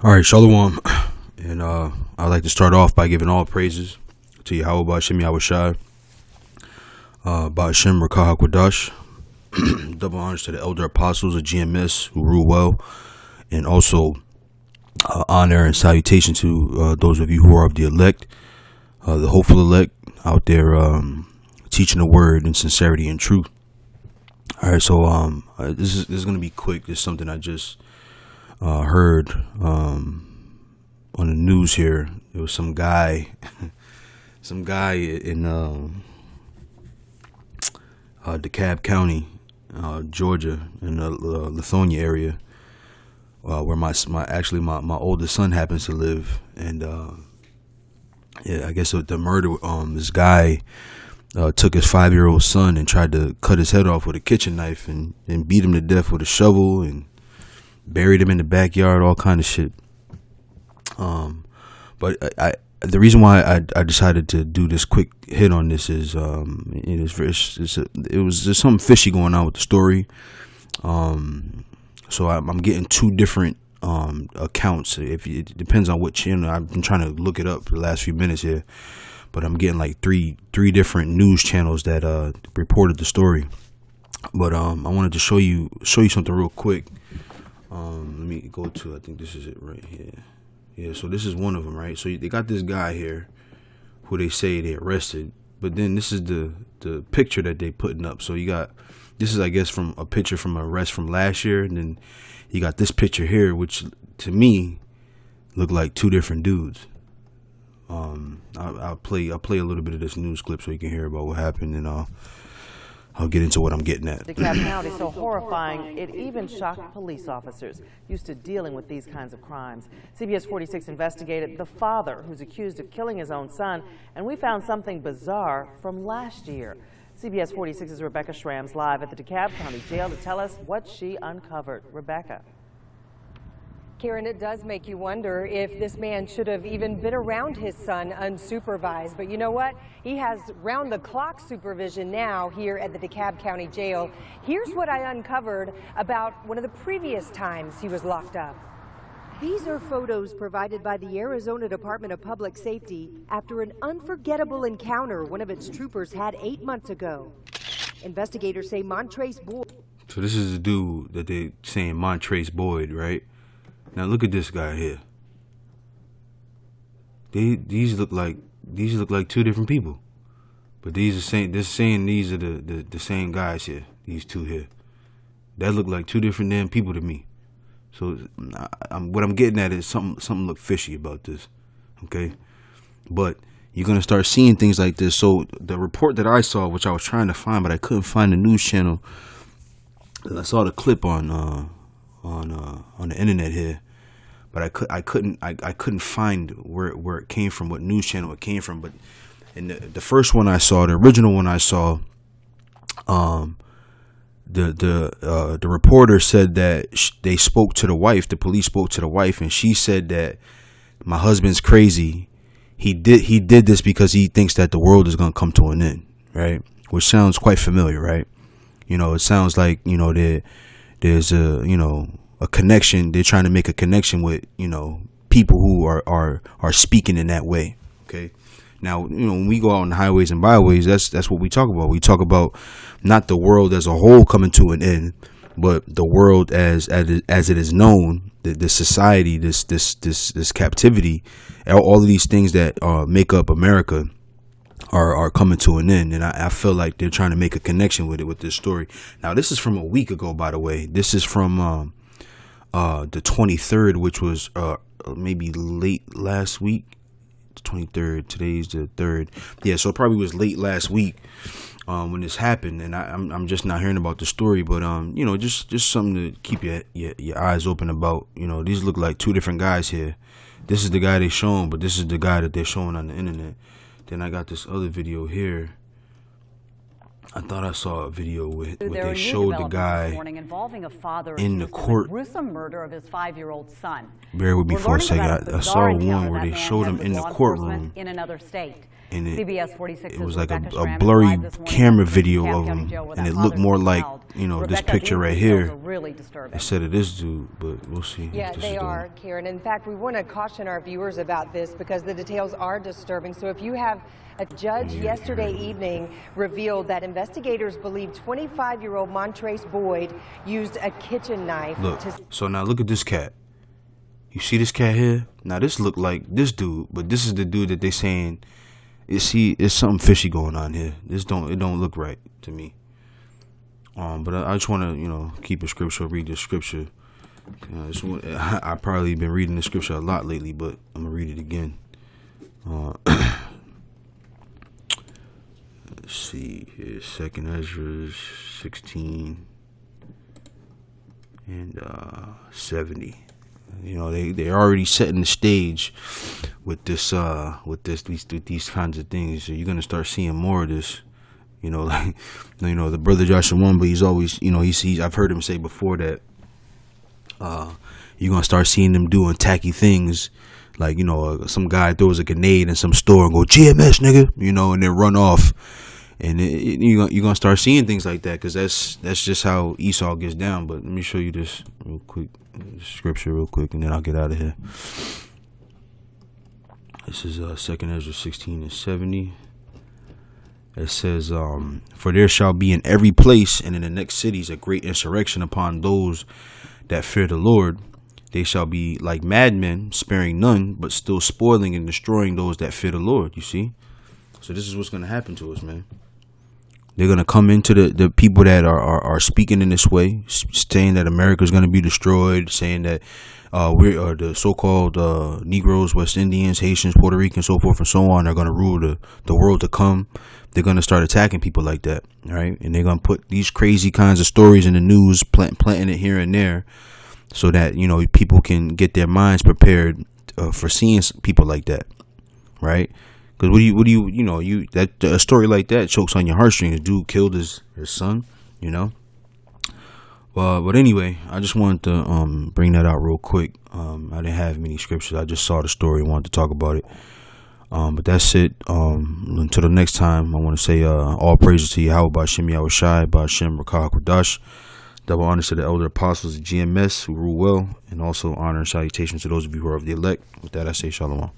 All right, Shalom. And I'd like to start off by giving all praises to Yahweh Ba'Shem Yahushai, Ba'Shem Rakah HaKodash. Double honors to the elder apostles of GMS who rule well, and also honor and salutation to those of you who are of the elect, the hopeful elect out there teaching the word in sincerity and truth. All right, so this is going to be quick. This is something I just heard on the news here. There was some guy in DeKalb County, Georgia, in the Lithonia area, where my oldest son happens to live. And I guess the murder, this guy took his 5-year-old son and tried to cut his head off with a kitchen knife and beat him to death with a shovel and buried him in the backyard, all kind of shit. But the reason why I decided to do this quick hit on this is it was just something fishy going on with the story. So I'm getting two different accounts. It depends on what channel. I've been trying to look it up for the last few minutes here, but I'm getting like three different news channels that reported the story. But I wanted to show you something real quick. Let me go to, I think this is it right here. Yeah, so this is one of them, right? So they got this guy here who they say they arrested, but then this is the picture that they putting up. So this is, I guess, from a picture from an arrest from last year, and then you got this picture here, which to me look like two different dudes. I'll play a little bit of this news clip so you can hear about what happened, and I'll get into what I'm getting at. DeKalb County so horrifying, it even shocked police officers used to dealing with these kinds of crimes. CBS 46 investigated the father who's accused of killing his own son, and we found something bizarre from last year. CBS 46's Rebecca Schramm's live at the DeKalb County Jail to tell us what she uncovered. Rebecca. Karen, it does make you wonder if this man should have even been around his son unsupervised. But you know what? He has round-the-clock supervision now here at the DeKalb County Jail. Here's what I uncovered about one of the previous times he was locked up. These are photos provided by the Arizona Department of Public Safety after an unforgettable encounter one of its troopers had 8 months ago. Investigators say Montrace Boyd. So this is the dude that they're saying Montrace Boyd, right? Now look at this guy here. These look like two different people, but these are saying these are the same guys here. These two here, that look like two different damn people to me. So what I'm getting at is something look fishy about this, okay? But you're gonna start seeing things like this. So the report that I saw, which I was trying to find, but I couldn't find the news channel. I saw the clip on the internet here, but I couldn't find where it came from, what news channel it came from. But in the first one I saw, the original one I saw, the reporter said that they spoke to the wife. The police spoke to the wife, and she said that my husband's crazy. He did this because he thinks that the world is gonna come to an end, right? Which sounds quite familiar, right? You know, it sounds like, you know, there's a connection. They're trying to make a connection with, you know, people who are speaking in that way. Okay. Now, you know, when we go out on the highways and byways, that's what we talk about. We talk about not the world as a whole coming to an end, but the world as it is known, the society, this captivity, all of these things that make up America are coming to an end. And I feel like they're trying to make a connection with it, with this story. Now, this is from a week ago, by the way. This is from the 23rd, which was maybe late last week. The 23rd, today's the 3rd. Yeah, so it probably was late last week when this happened, and I'm just not hearing about the story. But you know, just something to keep your eyes open about. You know, these look like two different guys here. This is the guy they showing, but this is the guy that they're showing on the internet. Then I got this other video here. I thought I saw a video where they showed the guy in the court. Gruesome murder of his 5-year-old son. Bear with me for a second. I saw one where they showed him in the courtroom. In another state. and CBS 46 it was like a blurry camera video of him, and it looked more like, you know, this picture right here instead of this dude. But we'll see. Yeah, they are, Karen. In fact, we want to caution our viewers about this because the details are disturbing. So if you have a judge yesterday evening revealed that investigators believe 25-year-old Montrace Boyd used a kitchen knife. Look, so now look at this cat. You see this cat here? Now this look like this dude, but this is the dude that they saying. It's something fishy going on here. It don't look right to me. But I just want to, you know, keep it scriptural, read the scripture. I've probably been reading the scripture a lot lately, but I'm gonna read it again. Let's see here, 2nd Ezra 16 and 70. You know, they're already setting the stage with these kinds of things. So you're gonna start seeing more of this. You know, like, you know, the brother Joshua won, but he's always, you know, he's I've heard him say before that you're gonna start seeing them doing tacky things, like, you know, some guy throws a grenade in some store and go GMS nigga, you know, and then run off, and you're gonna start seeing things like that, because that's just how Esau gets down. But let me show you this real quick, scripture real quick, and then I'll get out of here. This is 2nd Ezra 16 and 70. It says, for there shall be in every place and in the next cities a great insurrection upon those that fear the Lord. They shall be like madmen, sparing none, but still spoiling and destroying those that fear the Lord. You see? So this is what's going to happen to us, man. They're going to come into the people that are speaking in this way, saying that America is going to be destroyed, saying that we are the so-called Negroes, West Indians, Haitians, Puerto Ricans, so forth and so on, are going to rule the world to come. They're going to start attacking people like that, right? And they're going to put these crazy kinds of stories in the news, planting it here and there, so that, you know, people can get their minds prepared for seeing people like that, right? Because a story like that chokes on your heartstrings. Dude killed his son, you know. But anyway, I just wanted to bring that out real quick. I didn't have many scriptures. I just saw the story and wanted to talk about it. But that's it. Until the next time, I want to say all praises to Yahweh, Ba'Shem Yahweh Shai, Ba'Shem Rakah Kwadash. Double honors to the elder apostles of GMS who rule well, and also honor and salutation to those of you who are of the elect. With that, I say shalom.